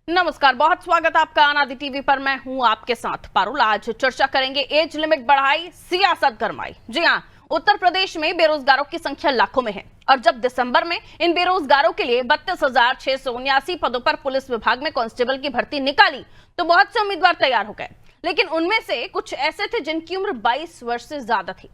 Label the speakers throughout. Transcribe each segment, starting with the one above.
Speaker 1: नमस्कार, बहुत स्वागत आपका आनादि टीवी पर। मैं हूं आपके साथ पारुल। आज चर्चा करेंगे एज लिमिट बढ़ाई, सियासत गरमाई। जी हां, उत्तर प्रदेश में बेरोजगारों की संख्या लाखों में है और जब दिसंबर में इन बेरोजगारों के लिए 32,679 पदों पर पुलिस विभाग में कांस्टेबल की भर्ती निकाली तो बहुत से उम्मीदवार तैयार हो गए, लेकिन उनमें से कुछ ऐसे थे जिनकी उम्र 22 वर्ष से ज्यादा थी।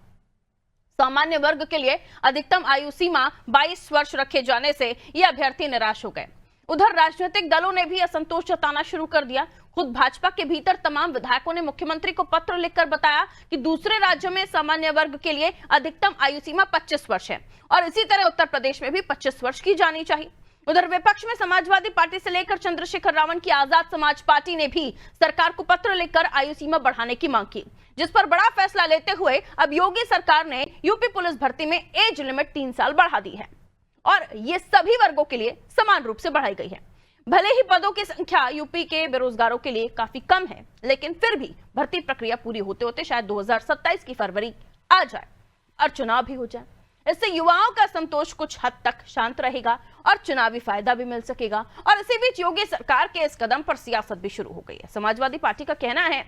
Speaker 1: सामान्य वर्ग के लिए अधिकतम आयु सीमा 22 वर्ष रखे जाने से ये अभ्यर्थी निराश हो गए। उधर राजनीतिक दलों ने भी असंतोष जताना शुरू कर दिया। खुद भाजपा के भीतर तमाम विधायकों ने मुख्यमंत्री को पत्र लिखकर बताया कि दूसरे राज्यों में सामान्य वर्ग के लिए अधिकतम आयु सीमा 25 वर्ष है और इसी तरह उत्तर प्रदेश में भी 25 वर्ष की जानी चाहिए। उधर विपक्ष में समाजवादी पार्टी से लेकर चंद्रशेखर रावण की आजाद समाज पार्टी ने भी सरकार को पत्र लिखकर आयु सीमा बढ़ाने की मांग की, जिस पर बड़ा फैसला लेते हुए अब योगी सरकार ने यूपी पुलिस भर्ती में एज लिमिट 3 साल बढ़ा दी है और ये सभी वर्गों के लिए समान रूप से बढ़ाई गई है। भले ही पदों की संख्या यूपी के बेरोजगारों के लिए काफी कम है, लेकिन फिर भी भर्ती प्रक्रिया पूरी होते होते शायद 2027 की फरवरी आ जाए और चुनाव भी हो जाए। इससे युवाओं का संतोष कुछ हद तक शांत रहेगा और चुनावी फायदा भी मिल सकेगा। और इसी बीच योगी सरकार के इस कदम पर सियासत भी शुरू हो गई है। समाजवादी पार्टी का कहना है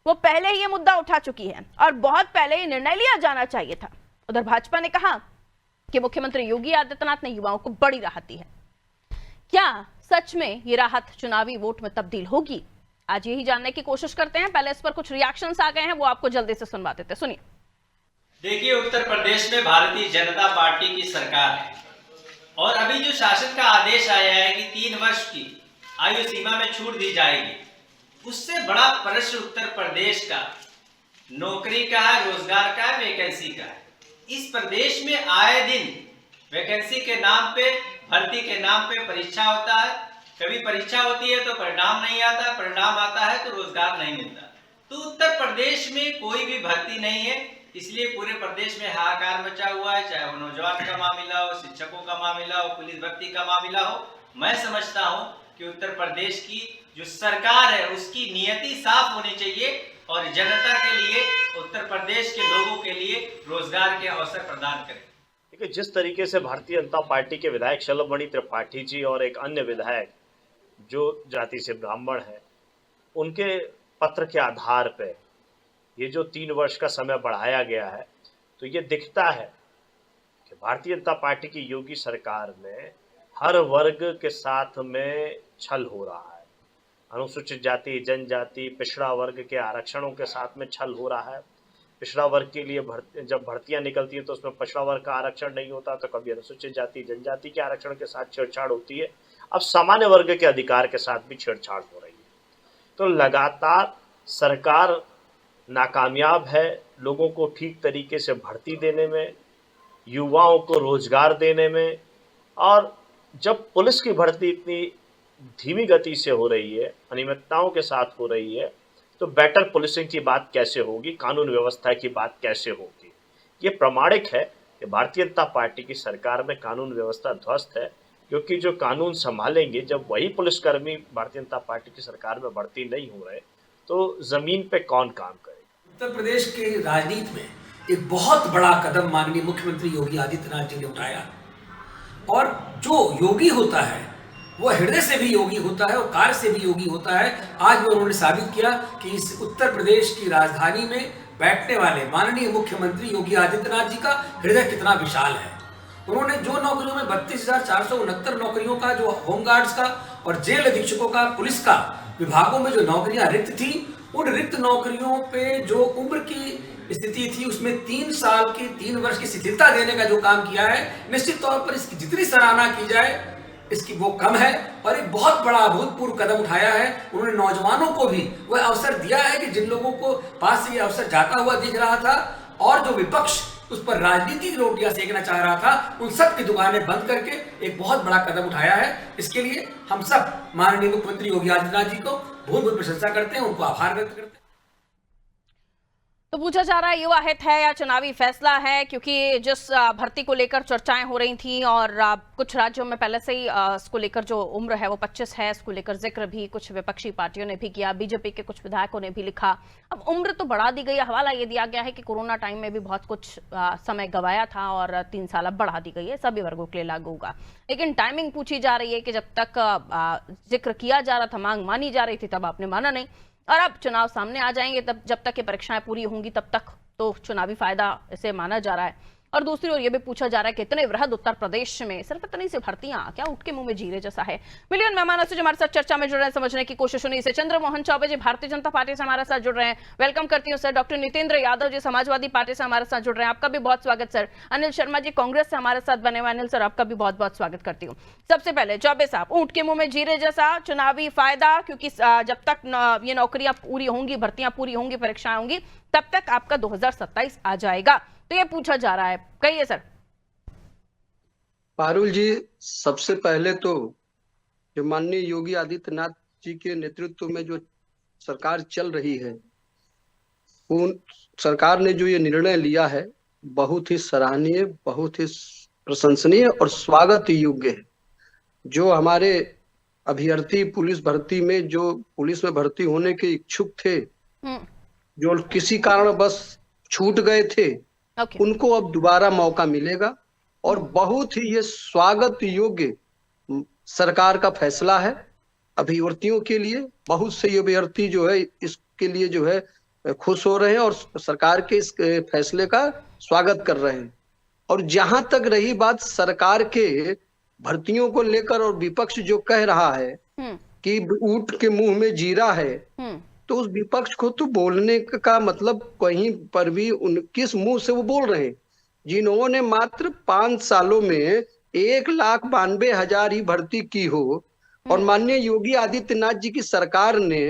Speaker 1: वो पहले ही ये मुद्दा उठा चुकी है और बहुत पहले ही निर्णय लिया जाना चाहिए था। उधर भाजपा ने कहा कि मुख्यमंत्री योगी आदित्यनाथ ने युवाओं को बड़ी राहत दी है। क्या सच में ये राहत चुनावी वोट में तब्दील होगी? आज यही जानने की कोशिश करते हैं। पहले इस पर कुछ रिएक्शंस आ गए हैं, वो आपको जल्दी से सुनवा देते हैं। सुनिए।
Speaker 2: देखिए, उत्तर प्रदेश में भारतीय जनता पार्टी की सरकार है और अभी जो शासन का आदेश आया है कि 3 वर्ष की आयु सीमा में छूट दी जाएगी, उससे बड़ा प्रश्न उत्तर प्रदेश का नौकरी का है, रोजगार का है, वैकेंसी का है। इस प्रदेश में आए दिन वैकेंसी के नाम पे, भर्ती के नाम पे परीक्षा होता है। कभी परीक्षा होती है तो परिणाम नहीं आता, परिणाम आता है तो रोजगार नहीं मिलता। तो उत्तर प्रदेश में कोई भी भर्ती नहीं है, इसलिए पूरे प्रदेश में हाहाकार मचा हुआ है। चाहे वो नौजवान का मामला हो, शिक्षकों का मामला हो, पुलिस भर्ती का मामला हो। मैं समझता हूँ कि उत्तर प्रदेश की जो सरकार है उसकी नियति साफ होनी चाहिए और जनता के लिए, उत्तर प्रदेश के लोगों के लिए रोजगार के अवसर प्रदान करें।
Speaker 3: देखिए, जिस तरीके से भारतीय जनता पार्टी के विधायक शलभमणि त्रिपाठी जी और एक अन्य विधायक जो जाति से ब्राह्मण है, उनके पत्र के आधार पर ये जो 3 वर्ष का समय बढ़ाया गया है, तो ये दिखता है कि भारतीय जनता पार्टी की योगी सरकार में हर वर्ग के साथ में छल हो रहा है। अनुसूचित जाति, जनजाति, पिछड़ा वर्ग के आरक्षणों के साथ में छल हो रहा है। पिछड़ा वर्ग के लिए जब भर्तियां निकलती है तो उसमें पिछड़ा वर्ग का आरक्षण नहीं होता, तो कभी अनुसूचित जाति, जनजाति के आरक्षण के साथ छेड़छाड़ होती है। अब सामान्य वर्ग के अधिकार के साथ भी छेड़छाड़ हो रही है। तो लगातार सरकार नाकामयाब है लोगों को ठीक तरीके से भर्ती देने में, युवाओं को रोजगार देने में। और जब पुलिस की भर्ती इतनी धीमी गति से हो रही है, अनियमितताओं के साथ हो रही है, तो बेटर पुलिसिंग की बात कैसे होगी, कानून व्यवस्था की बात कैसे होगी? ये प्रमाणिक है कि भारतीय जनता पार्टी की सरकार में कानून व्यवस्था ध्वस्त है, क्योंकि जो कानून संभालेंगे, जब वही पुलिसकर्मी भारतीय जनता पार्टी की सरकार में भर्ती नहीं हो रहे, तो जमीन पे कौन काम करेगा?
Speaker 4: उत्तर प्रदेश के राजनीति में एक बहुत बड़ा कदम माननीय मुख्यमंत्री योगी आदित्यनाथ जी ने उठाया और जो योगी होता है वो हृदय से भी योगी होता है और कार्य से भी योगी होता है। आज उन्होंने साबित किया कि इस उत्तर प्रदेश की राजधानी में बैठने वाले माननीय मुख्यमंत्री योगी आदित्यनाथ जी का हृदय कितना विशाल है। उन्होंने जो नौकरियों में 32,469 नौकरियों का, जो होमगार्ड्स का और जेल अधीक्षकों का, पुलिस का विभागों में जो नौकरियां रिक्त थी, उन रिक्त नौकरियों पे जो उम्र की स्थिति थी उसमें 3 वर्ष की शिथिलता देने का जो काम किया है, निश्चित तौर पर इसकी जितनी सराहना की जाए इसकी वो कम है और एक बहुत बड़ा अभूतपूर्व कदम उठाया है। उन्होंने नौजवानों को भी वह अवसर दिया है कि जिन लोगों को पास से ये अवसर जाता हुआ दिख रहा था और जो विपक्ष उस पर राजनीतिक रोटियां सेकना चाह रहा था, उन सब की दुकानें बंद करके एक बहुत बड़ा कदम उठाया है। इसके लिए हम सब माननीय मुख्यमंत्री योगी आदित्यनाथ जी को बहुत बहुत प्रशंसा करते हैं, उनको आभार व्यक्त करते हैं।
Speaker 1: तो पूछा जा रहा है युवा हित है या चुनावी फैसला है, क्योंकि जिस भर्ती को लेकर चर्चाएं हो रही थी और कुछ राज्यों में पहले से ही इसको लेकर जो उम्र है वो 25 है, इसको लेकर जिक्र भी कुछ विपक्षी पार्टियों ने भी किया, बीजेपी के कुछ विधायकों ने भी लिखा। अब उम्र तो बढ़ा दी गई है, हवाला ये दिया गया है कि कोरोना टाइम में भी बहुत कुछ समय गंवाया था और 3 साल अब बढ़ा दी गई है, सभी वर्गों के लिए लागू होगा। लेकिन टाइमिंग पूछी जा रही है कि जब तक जिक्र किया जा रहा था, मांग मानी जा रही थी, तब आपने माना नहीं, और अब चुनाव सामने आ जाएंगे तब, जब तक ये परीक्षाएं पूरी होंगी तब तक तो चुनावी फायदा इसे माना जा रहा है। और दूसरी ओर ये भी पूछा जा रहा है कि इतने वृहद उत्तर प्रदेश में सिर्फ इतनी सी भर्तियां क्या उठ के मुंह में जीरे जैसा है। मिलियन मेहमानों से जो हमारे साथ चर्चा में जुड़ रहे हैं, समझने की कोशिश होनी से चंद्रमोहन चौबे जी भारतीय जनता पार्टी से हमारे साथ जुड़ रहे हैं, वेलकम करती हूँ sir. Doctor Nitendra Yadav ji Samajwadi party से हमारे साथ जुड़ रहे हैं, आपका भी बहुत स्वागत सर। अनिल शर्मा जी कांग्रेस से हमारे साथ बने हुए, अनिल सर आपका भी बहुत बहुत स्वागत करती हूँ। सबसे पहले चौबे साहब, ऊंट के मुंह में जीरे जैसा चुनावी फायदा, क्योंकि जब तक ये नौकरियां पूरी होंगी, भर्तियां पूरी होंगी, परीक्षाएं होंगी, तब तक आपका 2027 आ जाएगा, तो ये पूछा जा रहा है, कहिए सर।
Speaker 5: पारुल जी, सबसे पहले तो जो माननीय योगी आदित्यनाथ जी के नेतृत्व में जो सरकार चल रही है, उन सरकार ने जो ये निर्णय लिया है बहुत ही सराहनीय, बहुत ही प्रशंसनीय और स्वागत योग्य है। जो हमारे अभ्यर्थी पुलिस भर्ती में, जो पुलिस में भर्ती होने के इच्छुक थे, जो किसी कारण बस छूट गए थे, उनको अब दोबारा मौका मिलेगा और बहुत ही ये स्वागत योग्य सरकार का फैसला है अभ्यर्थियों के लिए। बहुत से अभ्यर्थी जो है इसके लिए जो है खुश हो रहे हैं और सरकार के इस फैसले का स्वागत कर रहे हैं। और जहां तक रही बात सरकार के भर्तियों को लेकर और विपक्ष जो कह रहा है कि ऊंट के मुंह में जीरा है, तो उस विपक्ष को तो बोलने का मतलब कहीं पर भी किस मुंह से वो बोल रहे हैं, जिन्होंने मात्र 5 सालों में 1,92,000 ही भर्ती की हो और माननीय योगी आदित्यनाथ जी की सरकार ने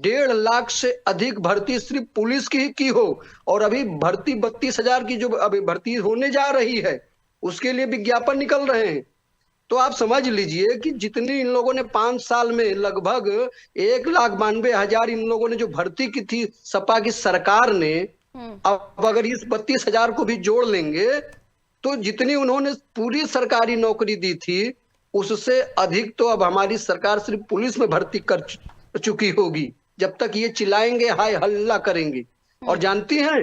Speaker 5: 1.5 लाख से अधिक भर्ती सिर्फ पुलिस की ही की हो और अभी भर्ती 32,000 की जो अभी भर्ती होने जा रही है उसके लिए विज्ञापन निकल रहे हैं। तो आप समझ लीजिए कि जितनी इन लोगों ने 5 साल में लगभग 1,92,000 इन लोगों ने जो भर्ती की थी सपा की सरकार ने, अब अगर इस 32,000 को भी जोड़ लेंगे तो जितनी उन्होंने पूरी सरकारी नौकरी दी थी उससे अधिक तो अब हमारी सरकार सिर्फ पुलिस में भर्ती कर चुकी होगी जब तक ये चिल्लाएंगे, हाय हल्ला करेंगे। और जानती हैं,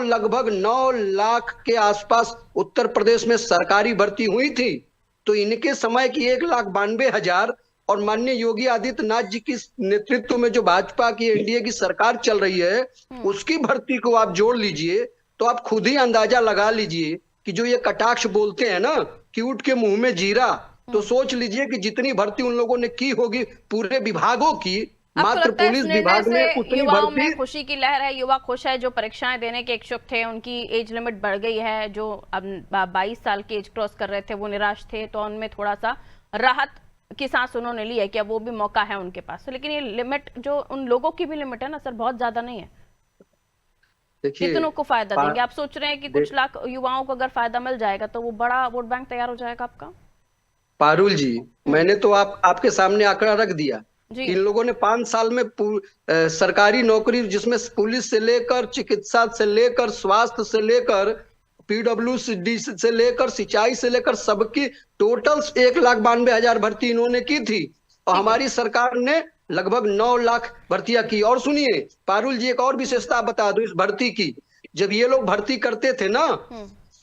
Speaker 5: लगभग 9 लाख के आसपास उत्तर प्रदेश में सरकारी भर्ती हुई थी, तो इनके समय की 1,92,000 और माननीय योगी आदित्यनाथ जी की नेतृत्व में जो भाजपा की एनडीए की सरकार चल रही है उसकी भर्ती को आप जोड़ लीजिए तो आप खुद ही अंदाजा लगा लीजिए कि जो ये कटाक्ष बोलते हैं ना कि ऊंट के मुंह में जीरा, तो सोच लीजिए कि जितनी भर्ती उन लोगों ने की होगी पूरे विभागों की, मात्र पुलिस विभाग में उतनी भर्ती।
Speaker 1: खुशी की लहर है, युवा खुश है, जो परीक्षाएं देने के इच्छुक थे उनकी एज लिमिट बढ़ गई है, जो अब 22 साल की एज क्रॉस कर रहे थे वो निराश थे, तो उनमें थोड़ा सा राहत की सांस उन्होंने ली है कि अब वो भी मौका है उनके पास। लेकिन ये लिमिट जो उन लोगों की भी लिमिट है ना सर, बहुत ज्यादा नहीं है। कितनों को फायदा देंगे आप सोच रहे हैं कि कुछ लाख युवाओं को अगर फायदा मिल जाएगा तो वो बड़ा वोट बैंक तैयार हो जाएगा आपका।
Speaker 5: पारुल जी, मैंने तो आपके सामने आंकड़ा रख दिया। इन लोगों ने 5 साल में सरकारी नौकरी जिसमें पुलिस से लेकर चिकित्सा से लेकर स्वास्थ्य से लेकर पीडब्ल्यूडी से लेकर सिंचाई से लेकर सबकी टोटल 1,92,000 भर्ती इन्होंने की थी और हमारी सरकार ने लगभग 9 लाख भर्तियां की। और सुनिए पारुल जी, एक और विशेषता बता दो इस भर्ती की। जब ये लोग भर्ती करते थे ना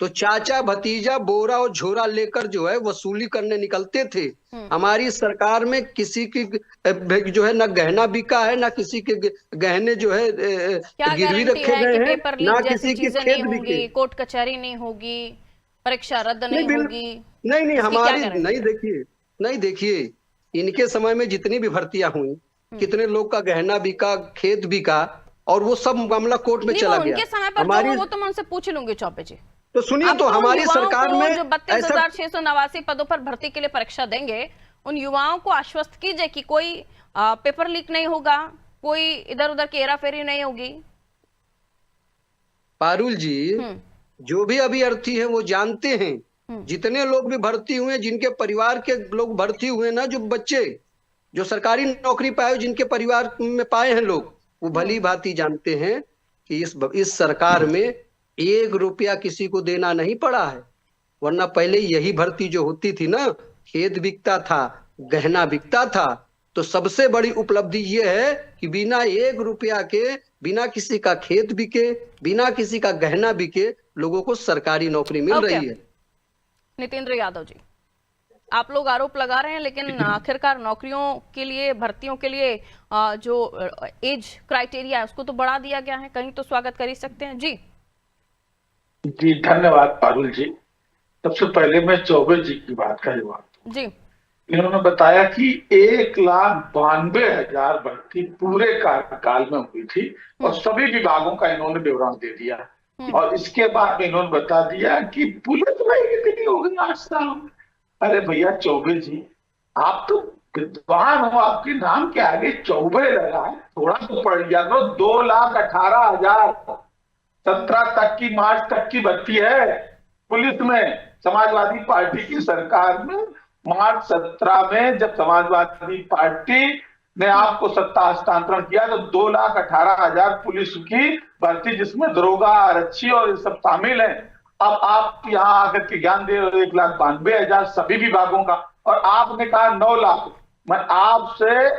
Speaker 5: तो चाचा भतीजा बोरा और झोरा लेकर जो है वसूली करने निकलते थे। हमारी सरकार में किसी की जो है ना गहना बिका है, ना किसी के गहने जो है गिरवी रखे गए हैं, ना किसी की खेत बिके,
Speaker 1: कोर्ट कचहरी नहीं होगी, परीक्षा रद्द नहीं होगी।
Speaker 5: नहीं हमारी नहीं देखिए इनके समय में जितनी भी भर्तियां हुई, कितने लोग का गहना बिका, खेत बिका, और वो सब मामला कोर्ट में चला गया।
Speaker 1: उनके समय पर हमारी वो तो मैं उनसे पूछ लूंगी चौबे जी।
Speaker 5: तो सुनिए, तो हमारी सरकार में
Speaker 1: जो 32,689 पदों पर भर्ती के लिए परीक्षा देंगे, उन युवाओं को आश्वस्त कीजिए कि कोई पेपर लीक नहीं होगा, कोई इधर उधर की हेराफेरी नहीं होगी।
Speaker 5: पारुल जी, जो भी अभ्यर्थी है वो जानते हैं, जितने लोग भी भर्ती हुए, जिनके परिवार के लोग भर्ती हुए ना, जो बच्चे जो सरकारी नौकरी पाए, जिनके परिवार में पाए हैं लोग, वो भली भांति जानते हैं कि इस सरकार में 1 रुपया किसी को देना नहीं पड़ा है। वरना पहले यही भर्ती जो होती थी ना, खेत बिकता था, गहना बिकता था। तो सबसे बड़ी उपलब्धि ये है कि बिना 1 रुपया के, बिना किसी का खेत बिके, बिना किसी का गहना बिके, लोगों को सरकारी नौकरी मिल रही है।
Speaker 1: नितेंद्र यादव जी, आप लोग आरोप लगा रहे हैं, लेकिन आखिरकार नौकरियों के लिए, भर्तियों के लिए जो एज क्राइटेरिया है उसको तो बढ़ा दिया गया है, कहीं तो स्वागत कर ही सकते हैं। जी
Speaker 6: जी, धन्यवाद पारुल जी। सबसे पहले मैं चौबे जी की बात का जवाब
Speaker 1: जी।
Speaker 6: इन्होंने बताया कि 1,92,000 भर्ती पूरे कार्यकाल में हुई थी और सभी विभागों का इन्होंने विवरण दे दिया। और इसके बाद इन्होंने बता दिया कि पुलिस में कितनी हो गई आज साल। अरे भैया चौबे जी, आप तो विद्वान हो, आपके नाम के आगे चौबे लगा है, थोड़ा तो पढ़ लिया करो। 2,18,017 तक की, मार्च तक की भर्ती है पुलिस में समाजवादी पार्टी की सरकार में। मार्च 17 में जब समाजवादी पार्टी ने आपको सत्ता हस्तांतरण किया तो 2,18,000 पुलिस की भर्ती, जिसमें दरोगा, आरक्षी और ये सब शामिल है। अब आप यहाँ आकर के ज्ञान दे रहे 1,92,000 सभी विभागों का, और आपने कहा 9 लाख। मैं आपसे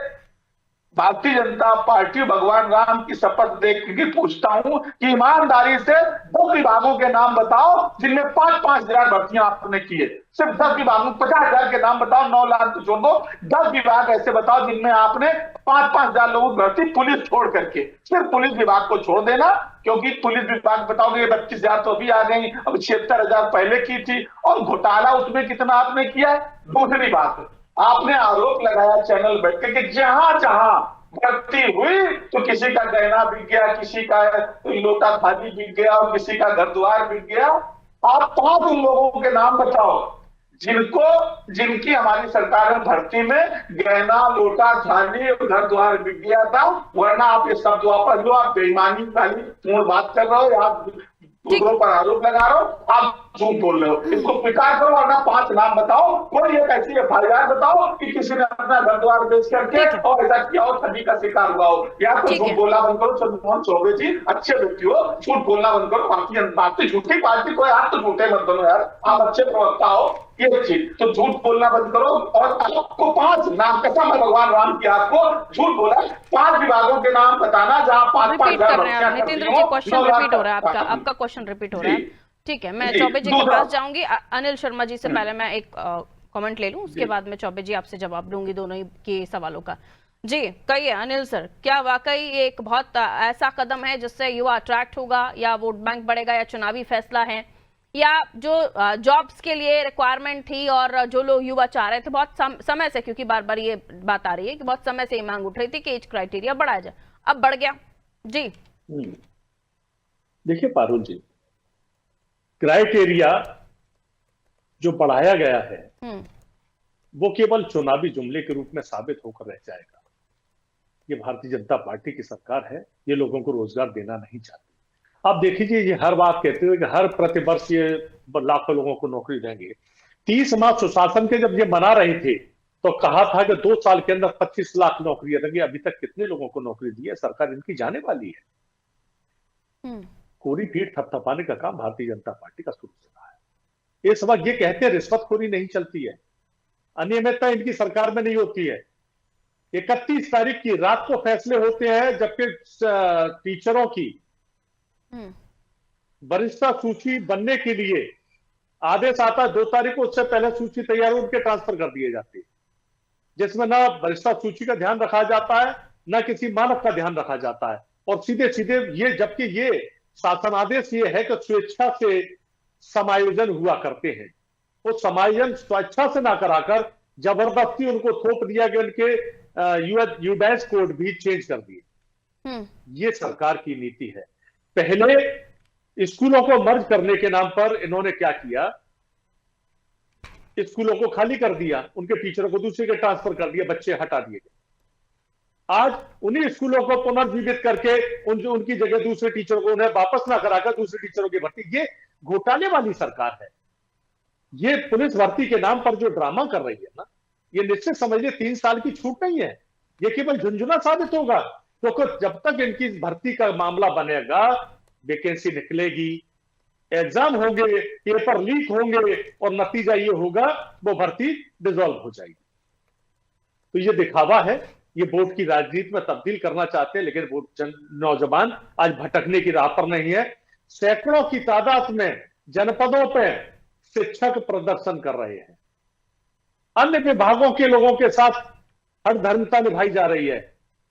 Speaker 6: भारतीय जनता पार्टी भगवान राम की शपथ देख के पूछता हूं कि ईमानदारी से 10 विभागों के नाम बताओ जिनमें 5-5 हजार भर्तियां आपने की है। सिर्फ 10 विभागों, 50,000 के नाम बताओ, 9 लाख तो छोड़ दो। 10 विभाग ऐसे बताओ जिनमें आपने 5-5 हजार लोगों की भर्ती, पुलिस छोड़ करके। सिर्फ पुलिस विभाग को छोड़ देना, क्योंकि पुलिस विभाग बताओगे 32,000 तो अभी आ गई, अब 76,000 पहले की थी। और घोटाला उसमें कितना आपने किया है। दूसरी बात, आपने आरोप लगाया चैनल बैठ के कि जहां जहां भर्ती हुई तो किसी का गहना बिक गया, किसी का लोटा थाली बिक गया और किसी का घर द्वार बिक गया। आप 5 उन लोगों के नाम बताओ जिनकी हमारी सरकार में भर्ती में गहना, लोटा, थाली और घर द्वार बिक गया था। वरना आप ये शब्द वापस लो, आप बेईमानी वाली पूर्ण बात कर रहे हो, आप दूसरों पर आरोप लगा रहे हो, आप झूठ बोल रहे हो। इसको स्वीकार करो, वरना 5 नाम बताओ, कोई एक ऐसी FIR बताओ कि किसी ने अपना घर द्वार बेच करके और ऐसा किया और ठगी का शिकार हुआ हो। या तो झूठ बोलना बंद करो। चंद्रमोहन चौबे जी अच्छे व्यक्ति हो, झूठ बोलना बंद करो। पार्टी झूठी पार्टी को, आप तो झूठे मत बनो यार, आप अच्छे प्रवक्ता हो, ये चीज तो झूठ बोलना बंद करो। और आपको 5 नाम, कसम है भगवान राम की, आपको झूठ बोला 5 विभागों के नाम बताना जहां 5-5
Speaker 1: कर रहे हैं नितेंद्र जी, क्वेश्चन रिपीट हो रहा है आपका क्वेश्चन रिपीट हो रहा है। ठीक है, मैं चौबे जी के पास जाऊंगी। अनिल शर्मा जी से पहले मैं एक कमेंट ले लूं, उसके बाद में चौबे जी आपसे जवाब दूंगी दोनों ही के सवालों का। जी कहिए अनिल सर, क्या वाकई एक बहुत ऐसा कदम है जिससे युवा अट्रैक्ट होगा, या वोट बैंक बढ़ेगा, या चुनावी फैसला है, या जो जॉब्स के लिए रिक्वायरमेंट थी और जो लोग युवा चाह रहे थे बहुत समय से, क्योंकि बार बार ये बात आ रही है कि बहुत समय से ये मांग उठ रही थी कि एज क्राइटेरिया बढ़ाया जाए, अब बढ़ गया। जी
Speaker 7: देखिए पारुल जी, क्राइटेरिया जो बढ़ाया गया है वो केवल चुनावी जुमले के रूप में साबित होकर रह जाएगा। ये भारतीय जनता पार्टी की सरकार है, ये लोगों को रोजगार देना नहीं चाहती। आप देखिए, ये हर बात कहते हुए कि हर प्रतिवर्ष ये लाखों लोगों को नौकरी देंगे। 30 माह सुशासन के जब ये मना रहे थे तो कहा था कि 2 साल के अंदर 25 लाख नौकरियां देंगे। अभी तक कितने लोगों को नौकरी दी है? सरकार इनकी जाने वाली है। कोरी पीठ थपथपाने का काम भारतीय जनता पार्टी का शुरू से रहा है। इस वक्त ये कहते हैं रिश्वतखोरी नहीं चलती है, अनियमितता इनकी सरकार में नहीं होती है। 31 तारीख की रात को फैसले होते हैं, जबकि टीचरों की वरिष्ठता सूची बनने के लिए आदेश आता है 2 तारीख को, उससे पहले सूची तैयार उनके ट्रांसफर कर दिए जाते हैं, जिसमें ना वरिष्ठता सूची का ध्यान रखा जाता है, ना किसी मानक का ध्यान रखा जाता है। और सीधे सीधे ये, जबकि ये शासन आदेश ये है कि स्वेच्छा से समायोजन हुआ करते हैं, वो समायोजन स्वेच्छा से ना कराकर जबरदस्ती उनको थोप दिया कि उनके यूडैस कोड भी चेंज कर दिए। ये सरकार की नीति है। पहले स्कूलों को मर्ज करने के नाम पर इन्होंने क्या किया, स्कूलों को खाली कर दिया, उनके टीचरों को दूसरे के ट्रांसफर कर दिया, बच्चे हटा दिए गए। आज उन्हीं स्कूलों को पुनर्जीवित करके उनकी जगह दूसरे टीचरों को, उन्हें वापस ना कराकर दूसरे टीचरों की भर्ती। ये घोटाले वाली सरकार है। ये पुलिस भर्ती के नाम पर जो ड्रामा कर रही है ना, ये निश्चित समझिए 3 साल की छूट नहीं है, ये केवल झुंझुना साबित होगा। तो जब तक इनकी भर्ती का मामला बनेगा, वैकेंसी निकलेगी, एग्जाम होंगे, पेपर लीक होंगे और नतीजा ये होगा वो भर्ती डिसॉल्व हो जाएगी। तो ये दिखावा है, ये वोट की राजनीति में तब्दील करना चाहते हैं, लेकिन वो नौजवान आज भटकने की राह पर नहीं है। सैकड़ों की तादाद में जनपदों पे शिक्षक प्रदर्शन कर रहे हैं, अन्य विभागों के लोगों के साथ हरधर्मिता निभाई जा रही है।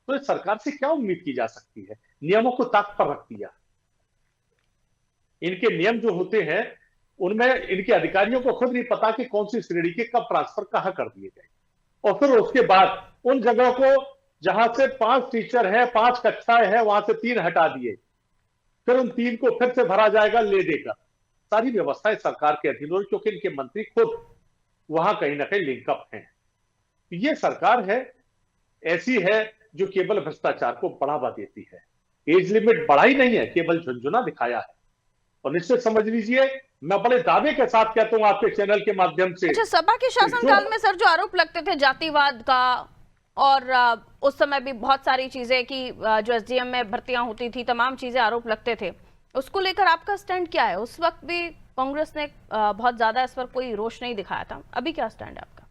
Speaker 7: तो इस सरकार से क्या उम्मीद की जा सकती है? नियमों को ताक पर रख दिया। इनके नियम जो होते हैं उनमें इनके अधिकारियों को खुद नहीं पता कि कौन सी श्रेणी के कब ट्रांसफर कहां कर दिए गए, और फिर उसके बाद उन जगह को जहां से 5 टीचर है, 5 कक्षाएं हैं, वहां से 3 हटा दिए, फिर उन 3 को फिर से भरा जाएगा ले देकर। सारी व्यवस्थाएं सरकार के अधीन हो, क्योंकि इनके मंत्री खुद वहां कहीं ना कहीं लिंकअप हैं। ये सरकार है ऐसी है जो केवल भ्रष्टाचार को बढ़ावा देती है। एज लिमिट बढ़ाई नहीं है, केवल झुंझुना दिखाया है। और निश्चित समझ लीजिए, मैं बड़े दावे के साथ कहता हूं आपके चैनल के माध्यम से।
Speaker 1: अच्छा, सपा के शासनकाल में सर जो आरोप लगते थे जातिवाद का, और उस समय भी बहुत सारी चीजें कि जो एसडीएम में भर्तियां होती थी, तमाम चीजें आरोप लगते थे, उसको लेकर आपका स्टैंड क्या है? उस वक्त भी कांग्रेस ने बहुत ज्यादा इस पर कोई रोष नहीं दिखाया था, अभी क्या स्टैंड है आपका?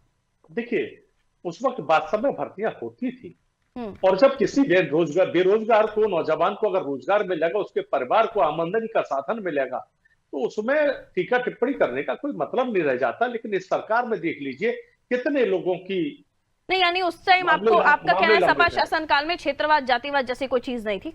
Speaker 7: देखिए, उस वक्त वास्तव में भर्तियां होती थी, और जब किसी बेरोजगार को, नौजवान को अगर रोजगार मिलेगा, उसके परिवार को आमदनी का साधन मिलेगा, तो उसमें टीका टिप्पणी करने का कोई मतलब नहीं रह जाता। लेकिन इस सरकार में देख लीजिए कितने लोगों की
Speaker 1: नहीं, यानी उस टाइम आपका कहना है सपा शासनकाल में क्षेत्रवाद, जातिवाद जैसी कोई चीज नहीं थी?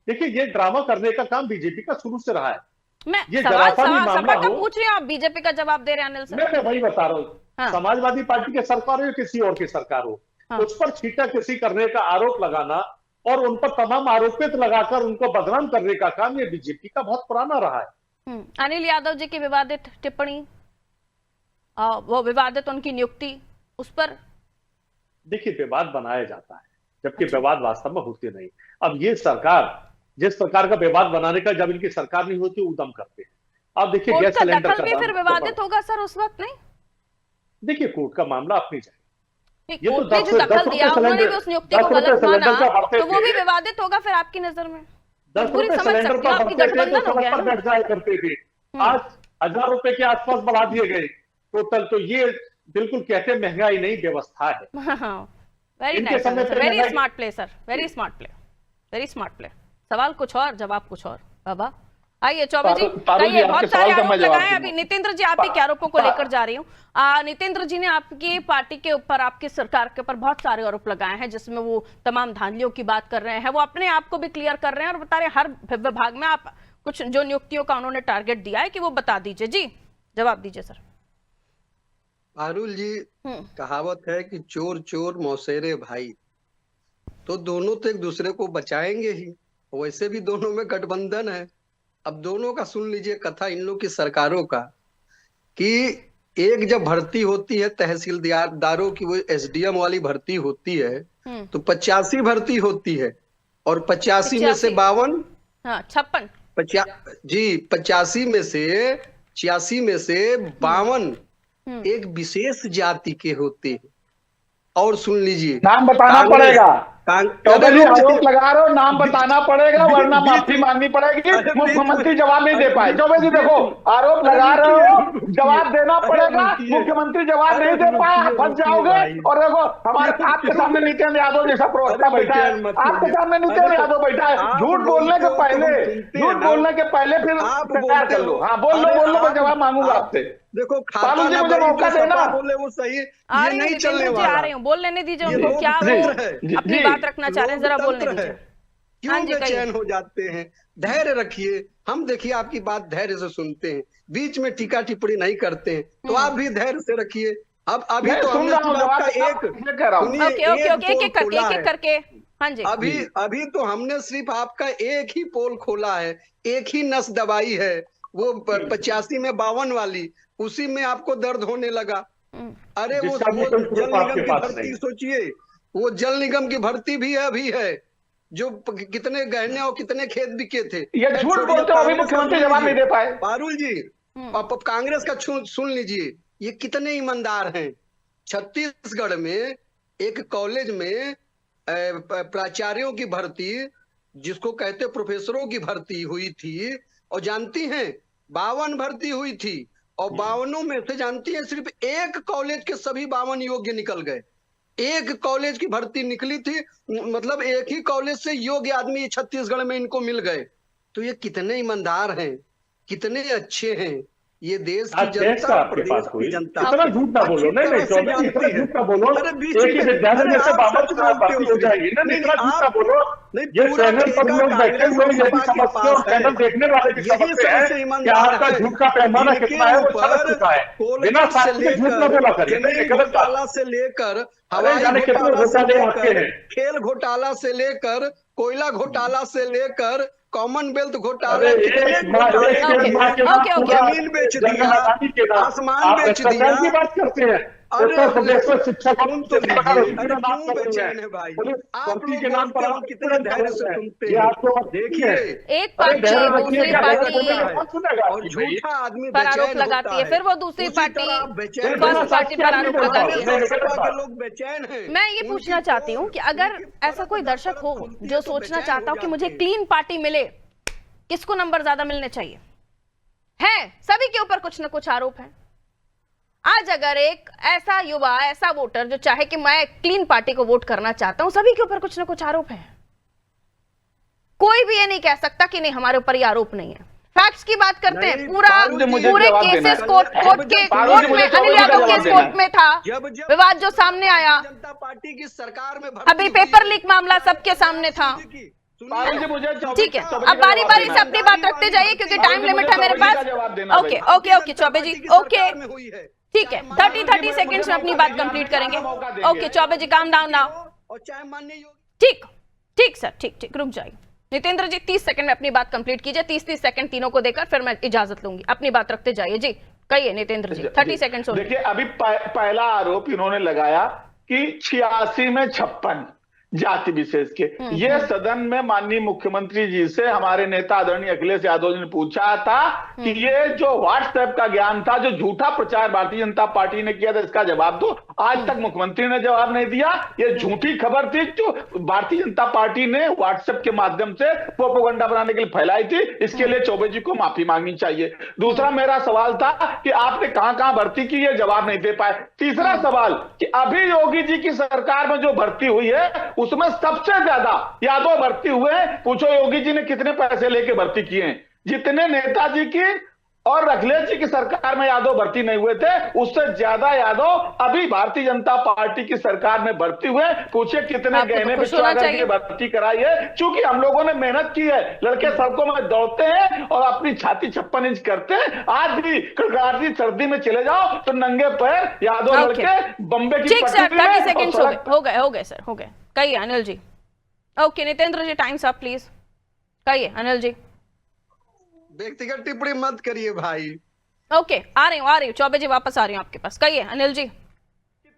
Speaker 7: देखिए, ये ड्रामा करने का काम बीजेपी का शुरू से रहा है।
Speaker 1: मैं
Speaker 7: ये
Speaker 1: सवाल
Speaker 7: मामला
Speaker 1: का पूछ रही हूँ, आप बीजेपी का जवाब दे रहे हैं अनिल सर।
Speaker 7: मैं वही बता रहा हूँ,
Speaker 1: हाँ।
Speaker 7: समाजवादी पार्टी की सरकार हो या किसी और की सरकार हो,
Speaker 1: हाँ।
Speaker 7: उस पर छीटा किसी करने का आरोप लगाना और उन पर तमाम आरोपित लगाकर उनको बदनाम करने का काम ये बीजेपी का बहुत पुराना रहा है।
Speaker 1: अनिल यादव जी की विवादित टिप्पणी, वो विवादित उनकी नियुक्ति, उस पर
Speaker 7: देखिए, विवाद बनाया जाता है, जबकि विवाद वास्तव में होते नहीं। अब ये सरकार जिस प्रकार का विवाद बनाने का, जब इनकी सरकार नहीं होती, उद्यम करते हैं। अब देखिए, गैस सिलेंडर
Speaker 1: दखल भी फिर विवादित होगा सर उस वक्त, नहीं?
Speaker 7: देखिए, कोर्ट का मामला अपनी जगह,
Speaker 1: ये तो जो दखल दिया उन्होंने भी उस नियुक्ति को गलत माना, तो वो भी विवादित होगा फिर आपकी नजर में?
Speaker 7: 10 रुपए सिलेंडर पर बढ़ते थे तो सड़क पर बैठ जाया करते थे, आज 1000 रुपए के आसपास बढ़ा दिए गए टोटल। तो ये बिल्कुल कहते महंगाई नहीं, व्यवस्था है।
Speaker 1: Very nice, very smart play sir, very smart play, very smart play. सवाल कुछ और, जवाब कुछ और। बाबा आइए, चौबे जी कहिए, बहुत सारे आरोप लगाए हैं। अभी नितेंद्र जी, आप ही के आरोपों को लेकर जा रही हूँ। नितेंद्र जी ने आपकी पार्टी के ऊपर, आपकी सरकार के ऊपर बहुत सारे आरोप लगाए हैं, जिसमें वो तमाम धांधलियों की बात कर रहे हैं, वो अपने आप को भी क्लियर कर रहे हैं और बता रहे हैं हर विभाग में आप कुछ जो नियुक्तियों का उन्होंने टारगेट दिया है कि वो बता दीजिए। जी जवाब दीजिए सर।
Speaker 5: पारुल जी, कहावत है कि चोर चोर मौसेरे भाई, तो दोनों तो एक दूसरे को बचाएंगे ही, वैसे भी दोनों में गठबंधन है। अब दोनों का सुन लीजिए कथा इन लोग की सरकारों का, कि एक जब भर्ती होती है तहसीलदारों की, वो एसडीएम वाली भर्ती होती है, तो 85 भर्ती होती है, और 85 में से 52,
Speaker 1: 56
Speaker 5: जी 85 में से 86 में से 52 एक विशेष जाति के होते हैं। और सुन लीजिए,
Speaker 6: नाम बताना पड़ेगा, आरोप लगा रहे हो, नाम बताना पड़ेगा, वरना माफी मांगनी पड़ेगी। मुख्यमंत्री जवाब नहीं दे पाए। चौबे जी देखो, आरोप लगा रहे हो, जवाब देना पड़ेगा, मुख्यमंत्री जवाब नहीं दे पाए, आप फंस जाओगे। और देखो, हमारे आपके सामने नित्यानंद यादव जैसा प्रवक्ता बैठा है, आपके सामने नित्यानंद यादव बैठा है, झूठ बोलने के पहले फिर तैयार कर लो। हाँ, बोल लो, मैं जवाब मांगूंगा आपसे।
Speaker 5: देखो,
Speaker 6: मुझे मौका देना,
Speaker 5: बोले वो सही, ये नहीं चलने वाला।
Speaker 1: आ रही हूँ, बोल लेने दीजिए उनको, क्या वो अपनी बात रखना चाह रहे हैं, जरा बोलने दीजिए।
Speaker 5: क्यों बेचैन हो जाते हैं? धैर्य रखिए, हम देखिए आपकी बात धैर्य से सुनते हैं, बीच में टीका टिप्पणी नहीं करते हैं, तो आप भी धैर्य से रखिए। अब अभी तो हमने आपका एक
Speaker 1: करके, हाँ जी,
Speaker 5: अभी तो हमने सिर्फ आपका एक ही पोल खोला है, एक ही नस दबाई है, वो 85 में 52 वाली, उसी में आपको दर्द होने लगा। अरे वो जल निगम की भर्ती सोचिए, वो जल निगम की भर्ती भी है, अभी है, जो कितने गहने और कितने खेत बिके थे।
Speaker 6: ये झूठ बोलते हो, अभी मुख्यमंत्री जवाब नहीं दे पाए।
Speaker 5: पारुल जी, कांग्रेस का सुन लीजिए, ये कितने ईमानदार हैं। छत्तीसगढ़ में एक कॉलेज में प्राचार्यों की भर्ती, जिसको कहते प्रोफेसरों की भर्ती हुई थी, और जानती हैं 52 भर्ती हुई थी, और 52 में से जानती हैं सिर्फ एक कॉलेज के सभी 52 योग्य निकल गए। एक कॉलेज की भर्ती निकली थी, मतलब एक ही कॉलेज से योग्य आदमी छत्तीसगढ़ में इनको मिल गए। तो ये कितने ईमानदार हैं, कितने अच्छे हैं, ये देश की जनता, प्रदेश की जनता।
Speaker 7: इतना झूठ ना बोलो, नहीं चौबे जी, इतना झूठ ना बोलो, एक ही विद्यालय में से 52 भर्ती हो जाएगी। नहीं, इतना झूठ ना बोलो। ये चैनल पर लोग बैठे हुए यही समझते हैं, चैनल देखने वाले भी समझते हैं कि आपका झूठ का पैमाना कितना है, वो समझ चुका है। बिना साक्ष्य के झूठ ना बोला करिए।
Speaker 5: घोटाला से लेकर हवाई घोटाला, खेल घोटाला से लेकर, कोयला घोटाला से लेकर, कॉमनवेल्थ घोटाला, जमीन बेच दिया, आसमान बेच दिया।
Speaker 7: की बात करते हैं, उत्तर प्रदेश में शिक्षक
Speaker 5: बेचैन है भाई, आप
Speaker 7: के नाम पर आप
Speaker 5: कितने धैर्य से सुनते हैं। देखिए,
Speaker 1: एक पार्टी दूसरी पार्टी
Speaker 5: और झूठा आदमी
Speaker 1: पर आरोप लगाती है, फिर वो दूसरी पार्टी फर्स्ट पार्टी पर आरोप लगाती है।
Speaker 5: लोग बेचैन हैं।
Speaker 1: मैं ये पूछना चाहती हूँ कि अगर ऐसा कोई दर्शक हो जो सोचना चाहता हो कि मुझे क्लीन पार्टी मिले, किसको नंबर ज्यादा मिलने चाहिए? है, सभी के ऊपर कुछ ना कुछ आरोप है। आज अगर एक ऐसा युवा, ऐसा वोटर जो चाहे कि मैं क्लीन पार्टी को वोट करना चाहता हूं, सभी के ऊपर कुछ ना कुछ आरोप है। कोई भी ये नहीं कह सकता कि नहीं हमारे ऊपर ये आरोप नहीं है। फैक्ट्स की बात करते हैं, पूरे केसेस कोर्ट में, अनिल यादव केस कोर्ट में था, विवाद जो सामने आया,
Speaker 5: जनता पार्टी की सरकार में
Speaker 1: अभी पेपर लीक मामला सबके सामने था। ठीक है, अब बारी बारी से अपनी बात रखते जाइए क्योंकि टाइम लिमिट है मेरे पास। ओके ओके ओके चौबे जी, ओके ठीक है, 30 सेकंड्स में अपनी बात कंप्लीट करेंगे। ओके चौबे जी, काम डाउन नाउ।
Speaker 5: और चाहे माननीय
Speaker 1: ठीक ठीक सर, ठीक रुक जाइए। नितेंद्र जी 30 सेकंड में अपनी बात कंप्लीट कीजिए, 30 सेकंड तीनों को देकर फिर मैं इजाजत लूंगी। अपनी बात रखते जाइए जी, कहिए नितेंद्र जी, 30 सेकंड।
Speaker 6: देखिए, अभी पहला आरोप इन्होंने लगाया कि 86 में 56 जाति विशेष के। ये सदन में माननीय मुख्यमंत्री जी से हमारे नेता आदरणीय अखिलेश यादव जी ने पूछा था कि ये जो व्हाट्सएप का ज्ञान था, जो झूठा प्रचार भारतीय जनता पार्टी ने किया था, इसका जवाब दो। आज तक मुख्यमंत्री ने जवाब नहीं दिया। ये झूठी खबर थी जो भारतीय जनता पार्टी ने व्हाट्सएप के माध्यम से प्रोपेगेंडा बनाने के लिए फैलाई थी। इसके लिए चौबे जी को माफी मांगनी चाहिए। दूसरा मेरा सवाल था कि आपने कहां कहां भर्ती की, ये जवाब नहीं दे पाए। तीसरा सवाल कि अभी योगी जी की सरकार में जो भर्ती हुई है उसमें सबसे ज्यादा यादव भर्ती हुए हैं। पूछो योगी जी ने कितने पैसे लेके भर्ती किए हैं? जितने नेताजी की और अखिलेश जी की सरकार में यादव भर्ती नहीं हुए थे, उससे ज्यादा यादव अभी भारतीय जनता पार्टी की सरकार में भर्ती हुए। पूछे कितने गहने बिछवा करके भर्ती कराई है। चूंकि हम लोगों ने मेहनत की है, लड़के सड़कों में दौड़ते हैं और अपनी छाती 56 इंच करते हैं। आज भी कड़कड़ाती सर्दी में चले जाओ तो नंगे पैर यादव लड़के बम्बे की
Speaker 1: हो गए सर, हो गए। कहिए Anil ji. Okay Nitendra ji, times up please. कहिए अनिल जी।
Speaker 5: व्यक्तिगत टिप्पणी मत करिए भाई।
Speaker 1: ओके, आ रही हूँ चौबे जी, वापस आ रही हूँ आपके पास। कहिए अनिल जी।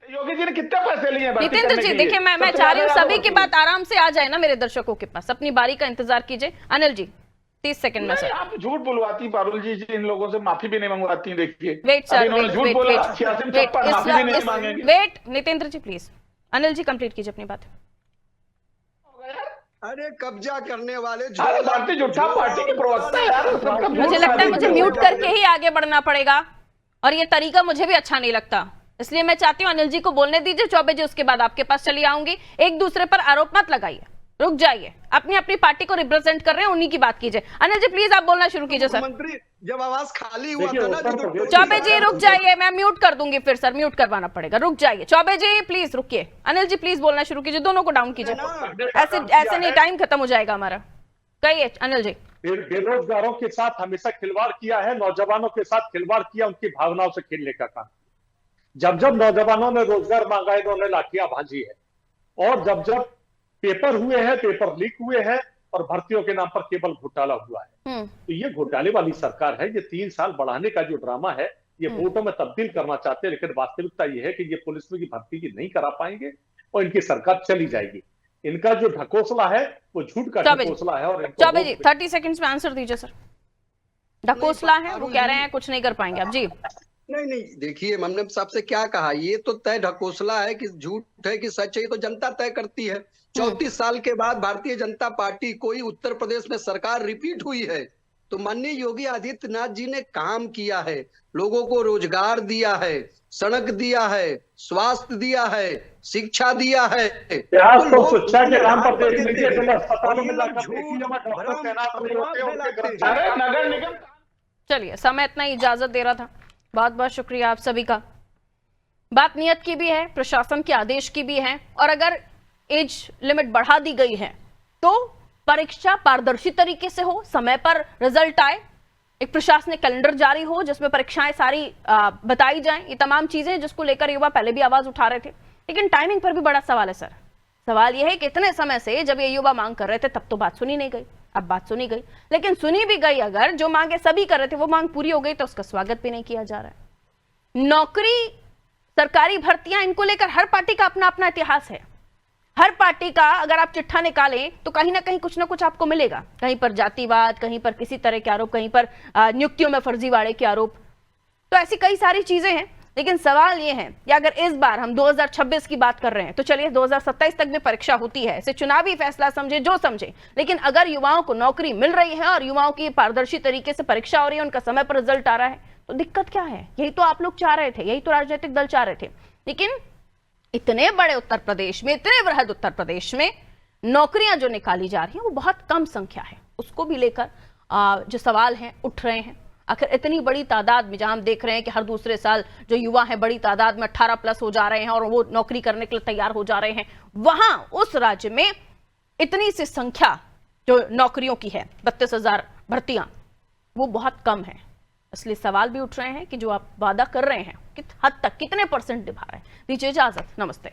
Speaker 6: योगी जी ने कितने पैसे लिए?
Speaker 1: नितेंद्र जी देखिए, मैं चाह रही हूँ सभी की बात आराम से आ जाए ना मेरे दर्शकों के पास। अपनी बारी का इंतजार कीजिए। अनिल जी 30 सेकंड में। सर
Speaker 6: आप झूठ बुलवाती पारुल जी, इन लोगों से माफी भी नहीं मंगवाती। देखिए
Speaker 1: wait sir, wait Nitendra ji please. Anil ji complete कीजिए अपनी बात।
Speaker 5: अरे कब्जा करने वाले
Speaker 6: भारतीय जनता पार्टी के प्रवक्ता यार,
Speaker 1: मुझे लगता है मुझे म्यूट करके ही आगे बढ़ना पड़ेगा और ये तरीका मुझे भी अच्छा नहीं लगता। इसलिए मैं चाहती हूँ अनिल जी को बोलने दीजिए, चौबे जी उसके बाद आपके पास चली आऊंगी। एक दूसरे पर आरोप मत लगाइए, रुक जाइए। अपनी अपनी पार्टी को रिप्रेजेंट कर रहे हैं, उन्हीं की बात कीजिए। अनिल जी प्लीज आप बोलना शुरू कीजिए सर।
Speaker 5: मंत्री जब आवाज खाली हुआ था ना,
Speaker 1: चौबे जी रुक जाइए, मैं म्यूट कर दूंगी फिर सर, म्यूट करवाना पड़ेगा। रुक जाइए चौबे जी प्लीज, रुकिए। अनिल जी प्लीज बोलना शुरू कीजिए, दोनों को डाउन कीजिए। ऐसे नहीं, टाइम खत्म हो जाएगा हमारा। कहिए अनिल जी।
Speaker 7: बेरोजगारों के साथ हमेशा खिलवाड़ किया है, नौजवानों के साथ खिलवाड़ किया, उनकी भावनाओं से खेलने का काम। जब जब नौजवानों ने रोजगार मांगा है, इन्होंने लाठियां भांजी है। और जब जब पेपर हुए हैं, पेपर लीक हुए हैं और भर्तियों के नाम पर केवल घोटाला हुआ है, तो ये घोटाले वाली सरकार है। ये 3 साल बढ़ाने का जो ड्रामा है, ये वोटों में तब्दील करना चाहते हैं, लेकिन वास्तविकता ये है कि ये पुलिस में की भर्ती की नहीं करा पाएंगे और इनकी सरकार चली जाएगी। इनका जो ढकोसला है वो झूठ का ढकोसला है। और
Speaker 1: चौबे जी 30 सेकंड्स में आंसर दीजिए सर। ढकोसला है, वो कह रहे हैं कुछ नहीं कर पाएंगे आप जी।
Speaker 5: नहीं, देखिए हमने सबसे क्या कहा, ये तो तय ढकोसला है कि झूठ है कि सच है, ये तो जनता तय करती है। 34 साल के बाद भारतीय जनता पार्टी, कोई उत्तर प्रदेश में सरकार रिपीट हुई है, तो माननीय योगी आदित्यनाथ जी ने काम किया है, लोगों को रोजगार दिया है, सड़क दिया है, स्वास्थ्य दिया है, शिक्षा दिया है।
Speaker 7: इतिहास
Speaker 5: तो
Speaker 7: तो
Speaker 5: लोग
Speaker 7: शिक्षा के नाम पर
Speaker 5: देते
Speaker 7: देख लीजिए,
Speaker 5: हैं।
Speaker 7: जिला अस्पतालों में
Speaker 5: और ये
Speaker 7: जाकर
Speaker 5: लोग
Speaker 7: देखिए,
Speaker 5: झूठ,
Speaker 7: वहाँ डॉक्टर
Speaker 5: भ्रम,
Speaker 7: तैनात नहीं
Speaker 5: अफवाह
Speaker 7: होते, उनके
Speaker 5: फैलाते हैं।
Speaker 7: कर्मचारी
Speaker 6: अरे नगर निगम
Speaker 1: चलिए, समय इतना ही इजाजत दे रहा था। बहुत बहुत शुक्रिया आप सभी का। बात नियत की भी है, प्रशासन के आदेश की भी है, और अगर एज लिमिट बढ़ा दी गई है तो परीक्षा पारदर्शी तरीके से हो, समय पर रिजल्ट आए, एक प्रशासनिक कैलेंडर जारी हो जिसमें परीक्षाएं सारी बताई जाएं। ये तमाम चीजें जिसको लेकर युवा पहले भी आवाज उठा रहे थे, लेकिन टाइमिंग पर भी बड़ा सवाल है सर। सवाल यह है कि इतने समय से जब ये युवा मांग कर रहे थे तब तो बात सुनी नहीं गई, अब बात सुनी गई, लेकिन सुनी भी गई, अगर जो मांगे सभी कर रहे थे वो मांग पूरी हो गई तो उसका स्वागत भी नहीं किया जा रहा है। नौकरी, सरकारी भर्तियां, इनको लेकर हर पार्टी का अपना अपना इतिहास है। हर पार्टी का अगर आप चिट्ठा निकालें तो कहीं ना कहीं कुछ ना कुछ आपको मिलेगा, कहीं पर जातिवाद, कहीं पर किसी तरह के आरोप, कहीं पर नियुक्तियों में फर्जीवाड़े के आरोप। तो ऐसी कई सारी चीजें हैं, लेकिन सवाल ये है कि अगर इस बार हम 2026 की बात कर रहे हैं तो चलिए 2027 तक में परीक्षा होती है, इसे चुनावी फैसला समझे जो समझे, लेकिन अगर युवाओं को नौकरी मिल रही है और युवाओं की पारदर्शी तरीके से परीक्षा हो रही है, उनका समय पर रिजल्ट आ रहा है, तो दिक्कत क्या है? यही तो आप लोग चाह रहे थे, यही तो राजनीतिक दल चाह रहे थे। लेकिन इतने बड़े उत्तर प्रदेश में, इतने बृहद उत्तर प्रदेश में नौकरियां जो निकाली जा रही हैं वो बहुत कम संख्या है, उसको भी लेकर जो सवाल हैं उठ रहे हैं। आखिर इतनी बड़ी तादाद में, जहां हम देख रहे हैं कि हर दूसरे साल जो युवा हैं बड़ी तादाद में 18+ हो जा रहे हैं और वो नौकरी करने के लिए तैयार हो जा रहे हैं, वहां उस राज्य में इतनी सी संख्या जो नौकरियों की है, 32,000 भर्तियां, वो बहुत कम है। इसलिए सवाल भी उठ रहे हैं कि जो आप वादा कर रहे हैं किस हद तक, कितने % निभा रहे हैं। दीजिए इजाजत, नमस्ते।